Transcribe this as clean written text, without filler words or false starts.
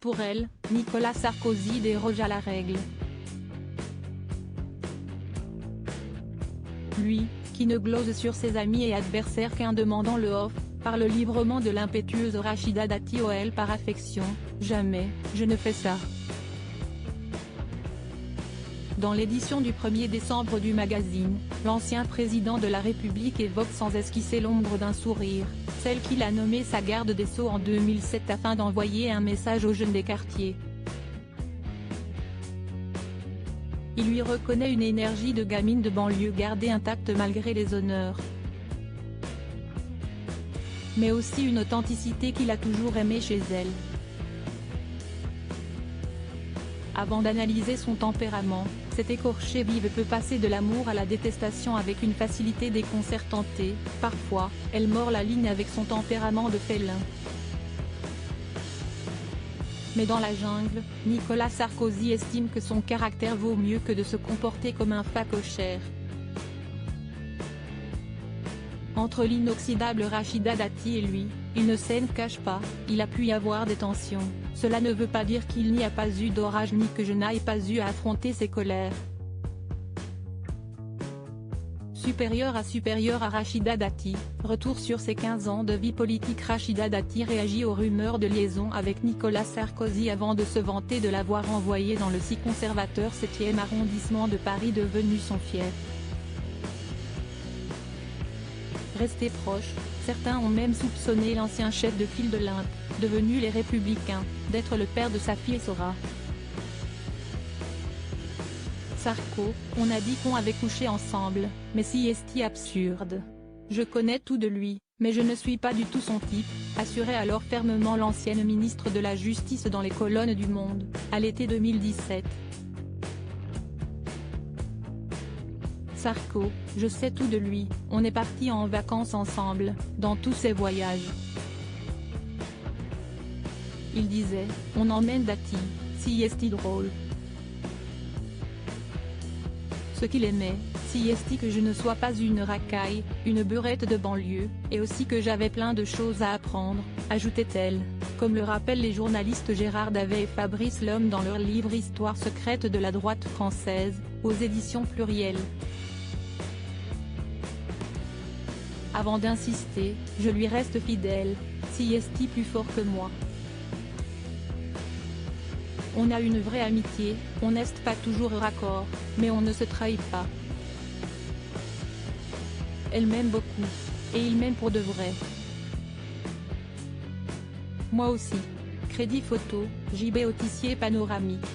pour elle, Nicolas Sarkozy déroge à la règle. Lui, qui ne glose sur ses amis et adversaires qu'en demandant le off, parle librement de l'impétueuse Rachida Dati OL par affection. « Jamais, je ne fais ça ». Dans l'édition du 1er décembre du magazine, l'ancien président de la République évoque sans esquisser l'ombre d'un sourire, celle qu'il a nommée sa garde des Sceaux en 2007 afin d'envoyer un message aux jeunes des quartiers. Il lui reconnaît une énergie de gamine de banlieue gardée intacte malgré les honneurs. Mais aussi une authenticité qu'il a toujours aimée chez elle. Avant d'analyser son tempérament, cette écorchée vive peut passer de l'amour à la détestation avec une facilité déconcertante et, parfois, elle mord la ligne avec son tempérament de félin. Mais dans la jungle, Nicolas Sarkozy estime que son caractère vaut mieux que de se comporter comme un phacochère. Entre l'inoxydable Rachida Dati et lui, il ne s'en cache pas, il a pu y avoir des tensions. Cela ne veut pas dire qu'il n'y a pas eu d'orage ni que je n'aille pas eu à affronter ses colères. Supérieure à Rachida Dati, retour sur ses 15 ans de vie politique. Rachida Dati réagit aux rumeurs de liaison avec Nicolas Sarkozy avant de se vanter de l'avoir envoyé dans le si conservateur 7e arrondissement de Paris devenu son fief. Restés proches, certains ont même soupçonné l'ancien chef de file de l'Inde, devenu Les Républicains, d'être le père de sa fille Sora. Sarko, on a dit qu'on avait couché ensemble, mais si est-il absurde. Je connais tout de lui, mais je ne suis pas du tout son type, assurait alors fermement l'ancienne ministre de la Justice dans les colonnes du Monde, à l'été 2017. Sarko, je sais tout de lui, on est partis en vacances ensemble, dans tous ses voyages. Il disait, on emmène Dati, si est-il drôle. Ce qu'il aimait, si est-il que je ne sois pas une racaille, une beurette de banlieue, et aussi que j'avais plein de choses à apprendre, ajoutait-elle, comme le rappellent les journalistes Gérard Davet et Fabrice Lhomme dans leur livre Histoire secrète de la droite française, aux éditions Pluriel. Avant d'insister, je lui reste fidèle, si est-il plus fort que moi. On a une vraie amitié, on n'est pas toujours raccord, mais on ne se trahit pas. Elle m'aime beaucoup. Et il m'aime pour de vrai. Moi aussi. Crédit photo, JB Autissier panoramique.